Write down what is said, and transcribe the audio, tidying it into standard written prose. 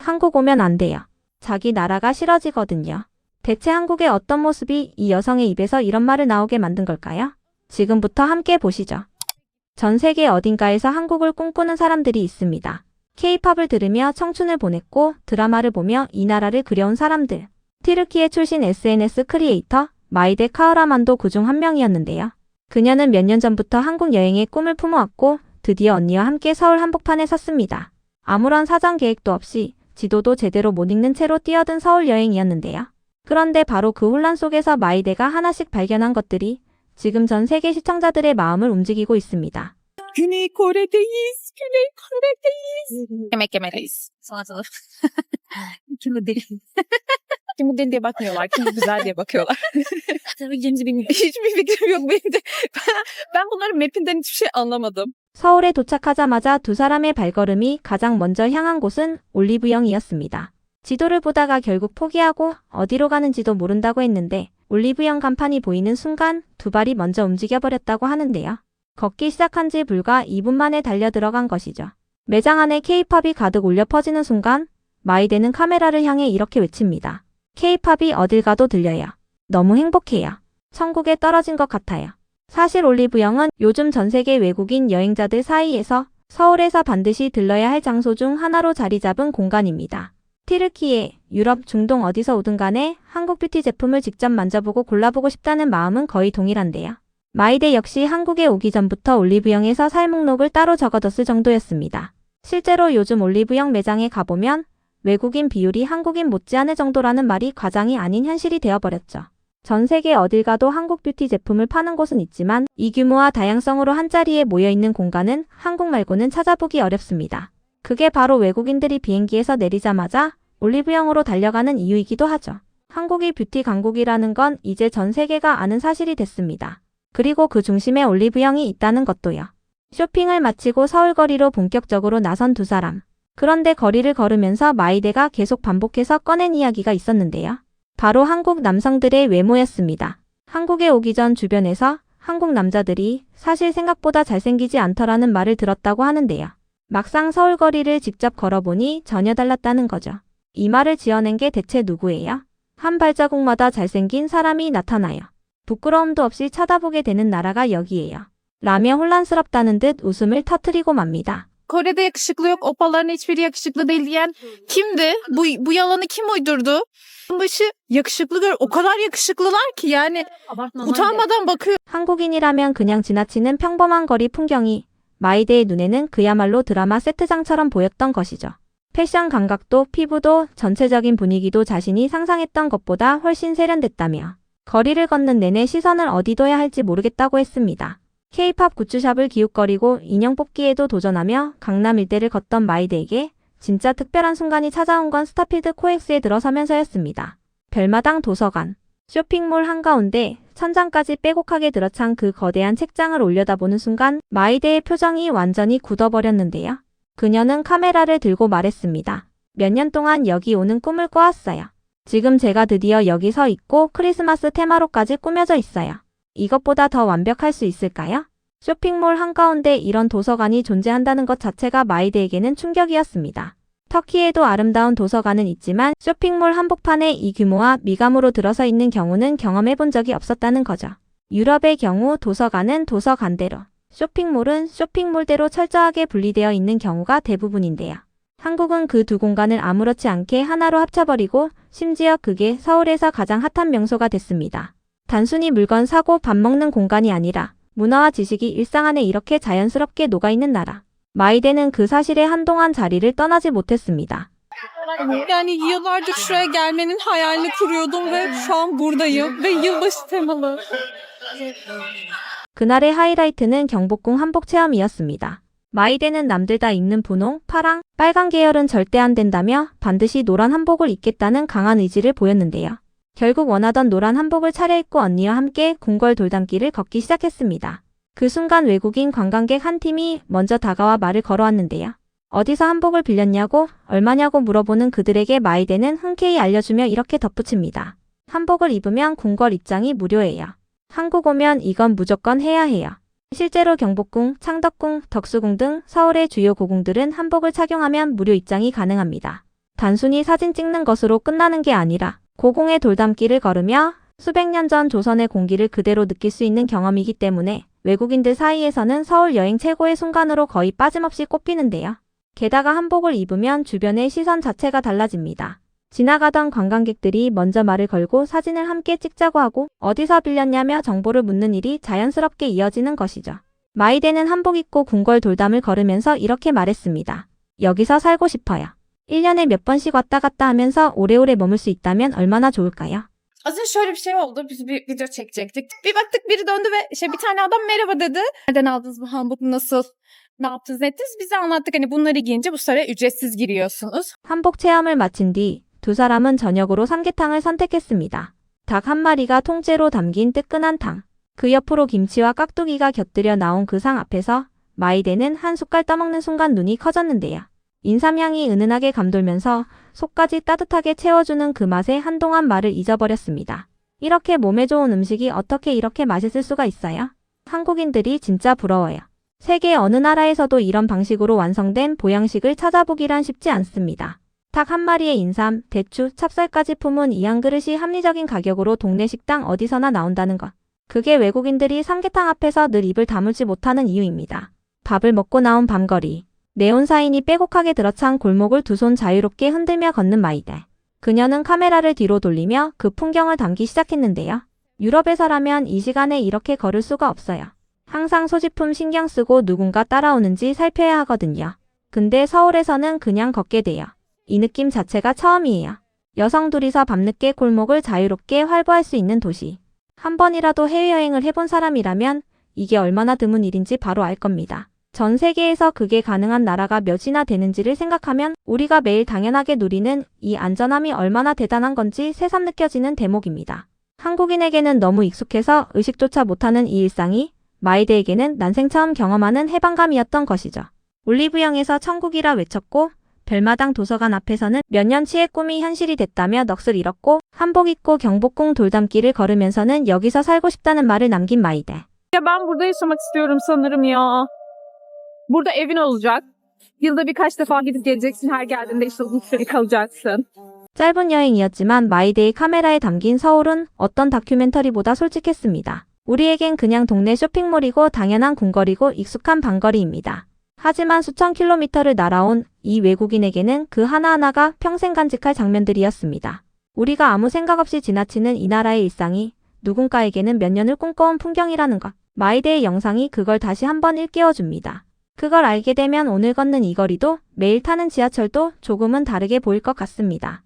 한국 오면 안 돼요. 자기 나라가 싫어지거든요. 대체 한국의 어떤 모습이 이 여성의 입에서 이런 말을 나오게 만든 걸까요? 지금부터 함께 보시죠. 전 세계 어딘가에서 한국을 꿈꾸는 사람들이 있습니다. K-팝을 들으며 청춘을 보냈고 드라마를 보며 이 나라를 그려온 사람들. 튀르키예 출신 SNS 크리에이터 마이데 카흐라만도 그중 한 명이었는데요. 그녀는 몇 년 전부터 한국 여행의 꿈을 품어왔고 드디어 언니와 함께 서울 한복판에 섰습니다. 아무런 사전 계획도 없이 지도도 제대로 못 읽는 채로 뛰어든 서울 여행이었는데요. 그런데 바로 그 혼란 속에서 마이데가 하나씩 발견한 것들이 지금 전 세계 시청자들의 마음을 움직이고 있습니다. Güney Kore'deyiz, Güney Kore'deyiz. Yemek yemedeyiz. Salatalık. Kimi deli. Kimi deli diye bakmıyorlar, kimi güzel diye bakıyorlar. Tabii gideceğimizi bilmiyorum. Hiçbir fikrim yok benim de. Ben bunların map'inden hiçbir şey anlamadım. 서울에 도착하자마자 두 사람의 발걸음이 가장 먼저 향한 곳은 올리브영이었습니다. 지도를 보다가 결국 포기하고 어디로 가는지도 모른다고 했는데 올리브영 간판이 보이는 순간 두 발이 먼저 움직여버렸다고 하는데요. 걷기 시작한 지 불과 2분 만에 달려 들어간 것이죠. 매장 안에 K-팝이 가득 울려 퍼지는 순간 마이데는 카메라를 향해 이렇게 외칩니다. K-팝이 어딜 가도 들려요. 너무 행복해요. 천국에 떨어진 것 같아요. 사실 올리브영은 요즘 전 세계 외국인 여행자들 사이에서 서울에서 반드시 들러야 할 장소 중 하나로 자리 잡은 공간입니다. 튀르키예, 유럽, 중동 어디서 오든 간에 한국 뷰티 제품을 직접 만져보고 골라보고 싶다는 마음은 거의 동일한데요. 마이데 역시 한국에 오기 전부터 올리브영에서 살 목록을 따로 적어뒀을 정도였습니다. 실제로 요즘 올리브영 매장에 가보면 외국인 비율이 한국인 못지않을 정도라는 말이 과장이 아닌 현실이 되어버렸죠. 전 세계 어딜 가도 한국 뷰티 제품을 파는 곳은 있지만 이 규모와 다양성으로 한자리에 모여있는 공간은 한국 말고는 찾아보기 어렵습니다. 그게 바로 외국인들이 비행기에서 내리자마자 올리브영으로 달려가는 이유이기도 하죠. 한국이 뷰티 강국이라는 건 이제 전 세계가 아는 사실이 됐습니다. 그리고 그 중심에 올리브영이 있다는 것도요. 쇼핑을 마치고 서울거리로 본격적으로 나선 두 사람. 그런데 거리를 걸으면서 마이데가 계속 반복해서 꺼낸 이야기가 있었는데요. 바로 한국 남성들의 외모였습니다. 한국에 오기 전 주변에서 한국 남자들이 사실 생각보다 잘생기지 않더라는 말을 들었다고 하는데요. 막상 서울거리를 직접 걸어보니 전혀 달랐다는 거죠. 이 말을 지어낸 게 대체 누구예요? 한 발자국마다 잘생긴 사람이 나타나요. 부끄러움도 없이 쳐다보게 되는 나라가 여기예요. 라며 혼란스럽다는 듯 웃음을 터뜨리고 맙니다. Kore'de yakışıklı yok, opaların hiçbiri yakışıklı değil diyen kimdi? Bu yalanı kim uydurdu? Başı yakışıklı gör, o kadar yakışıklılar ki yani utanmadan bakıyor. 한국인이라면 그냥 지나치는 평범한 거리 풍경이 마이데의 눈에는 그야말로 드라마 세트장처럼 보였던 것이죠. 패션 감각도 피부도 전체적인 분위기도 자신이 상상했던 것보다 훨씬 세련됐다며 거리를 걷는 내내 시선을 어디 둬야 할지 모르겠다고 했습니다. K-팝 굿즈샵을 기웃거리고 인형 뽑기에도 도전하며 강남 일대를 걷던 마이데에게 진짜 특별한 순간이 찾아온 건 스타필드 코엑스에 들어서면서였습니다. 별마당 도서관, 쇼핑몰 한가운데 천장까지 빼곡하게 들어찬 그 거대한 책장을 올려다보는 순간 마이데의 표정이 완전히 굳어버렸는데요. 그녀는 카메라를 들고 말했습니다. 몇 년 동안 여기 오는 꿈을 꿔왔어요. 지금 제가 드디어 여기 서 있고 크리스마스 테마로까지 꾸며져 있어요. 이것보다 더 완벽할 수 있을까요? 쇼핑몰 한가운데 이런 도서관이 존재한다는 것 자체가 마이데에게는 충격이었습니다. 터키에도 아름다운 도서관은 있지만 쇼핑몰 한복판에 이 규모와 미감으로 들어서 있는 경우는 경험해본 적이 없었다는 거죠. 유럽의 경우 도서관은 도서관대로, 쇼핑몰은 쇼핑몰대로 철저하게 분리되어 있는 경우가 대부분인데요. 한국은 그 두 공간을 아무렇지 않게 하나로 합쳐버리고 심지어 그게 서울에서 가장 핫한 명소가 됐습니다. 단순히 물건 사고 밥 먹는 공간이 아니라 문화와 지식이 일상 안에 이렇게 자연스럽게 녹아있는 나라. 마이데는 그 사실에 한동안 자리를 떠나지 못했습니다. Yani yıllardır şuraya gelmenin hayalini kuruyordum ve şu an buradayım ve yılbaşı temalı. 그날의 하이라이트는 경복궁 한복 체험이었습니다. 마이데는 남들 다 입는 분홍, 파랑, 빨간 계열은 절대 안 된다며 반드시 노란 한복을 입겠다는 강한 의지를 보였는데요. 결국 원하던 노란 한복을 차려입고 언니와 함께 궁궐 돌담길을 걷기 시작했습니다. 그 순간 외국인 관광객 한 팀이 먼저 다가와 말을 걸어왔는데요. 어디서 한복을 빌렸냐고 얼마냐고 물어보는 그들에게 마이데는 흔쾌히 알려주며 이렇게 덧붙입니다. 한복을 입으면 궁궐 입장이 무료예요. 한국 오면 이건 무조건 해야 해요. 실제로 경복궁, 창덕궁, 덕수궁 등 서울의 주요 고궁들은 한복을 착용하면 무료 입장이 가능합니다. 단순히 사진 찍는 것으로 끝나는 게 아니라 고공의 돌담길을 걸으며 수백 년 전 조선의 공기를 그대로 느낄 수 있는 경험이기 때문에 외국인들 사이에서는 서울 여행 최고의 순간으로 거의 빠짐없이 꼽히는데요. 게다가 한복을 입으면 주변의 시선 자체가 달라집니다. 지나가던 관광객들이 먼저 말을 걸고 사진을 함께 찍자고 하고 어디서 빌렸냐며 정보를 묻는 일이 자연스럽게 이어지는 것이죠. 마이데는 한복 입고 궁궐 돌담을 걸으면서 이렇게 말했습니다. 여기서 살고 싶어요. 1년에 몇 번씩 왔다 갔다 하면서 오래오래 머물 수 있다면 얼마나 좋을까요? Az önce şöyle bir şey oldu. Biz bir video çekecektik. Bir baktık biri döndü ve bir tane adam merhaba dedi. Nereden aldınız bu hanbok, nasıl? Ne yaptınız ettiniz? Bize anlattık. Hani bunları giyince bu saraya ücretsiz giriyorsunuz. 한복 체험을 마친 뒤 두 사람은 저녁으로 삼계탕을 선택했습니다. 닭 한 마리가 통째로 담긴 뜨끈한 탕. 그 옆으로 김치와 깍두기가 곁들여 나온 그 상 앞에서 마이데는 한 숟갈 떠먹는 순간 눈이 커졌는데요. 인삼향이 은은하게 감돌면서 속까지 따뜻하게 채워주는 그 맛에 한동안 말을 잊어버렸습니다. 이렇게 몸에 좋은 음식이 어떻게 이렇게 맛있을 수가 있어요? 한국인들이 진짜 부러워요. 세계 어느 나라에서도 이런 방식으로 완성된 보양식을 찾아보기란 쉽지 않습니다. 닭 한 마리에 인삼, 대추, 찹쌀까지 품은 이 한 그릇이 합리적인 가격으로 동네 식당 어디서나 나온다는 것. 그게 외국인들이 삼계탕 앞에서 늘 입을 다물지 못하는 이유입니다. 밥을 먹고 나온 밤거리. 네온사인이 빼곡하게 들어찬 골목을 두 손 자유롭게 흔들며 걷는 마이데. 그녀는 카메라를 뒤로 돌리며 그 풍경을 담기 시작했는데요. 유럽에서라면 이 시간에 이렇게 걸을 수가 없어요. 항상 소지품 신경 쓰고 누군가 따라오는지 살펴야 하거든요. 근데 서울에서는 그냥 걷게 돼요. 이 느낌 자체가 처음이에요. 여성 둘이서 밤늦게 골목을 자유롭게 활보할 수 있는 도시. 한 번이라도 해외여행을 해본 사람이라면 이게 얼마나 드문 일인지 바로 알 겁니다. 전 세계에서 그게 가능한 나라가 몇이나 되는지를 생각하면 우리가 매일 당연하게 누리는 이 안전함이 얼마나 대단한 건지 새삼 느껴지는 대목입니다. 한국인에게는 너무 익숙해서 의식조차 못하는 이 일상이 마이데에게는 난생 처음 경험하는 해방감이었던 것이죠. 올리브영에서 천국이라 외쳤고 별마당 도서관 앞에서는 몇 년치의 꿈이 현실이 됐다며 넋을 잃었고 한복 입고 경복궁 돌담길을 걸으면서는 여기서 살고 싶다는 말을 남긴 마이데. Ya ben burada yaşamak istiyorum sanırım ya. Burada evin olacak. Yılda birkaç defa gidip geleceksin. Her geldiğinde işte uzun süre kalacaksın. 짧은 여행이었지만 마이데의 카메라에 담긴 서울은 어떤 다큐멘터리보다 솔직했습니다. 우리에겐 그냥 동네 쇼핑몰이고 당연한 궁궐이고 익숙한 방거리입니다. 하지만 수천 킬로미터를 날아온 이 외국인에게는 그 하나하나가 평생 간직할 장면들이었습니다. 우리가 아무 생각 없이 지나치는 이 나라의 일상이 누군가에게는 몇 년을 꿈꿔온 풍경이라는 것. 마이데의 영상이 그걸 다시 한번 일깨워줍니다. 그걸 알게 되면 오늘 걷는 이 거리도 매일 타는 지하철도 조금은 다르게 보일 것 같습니다.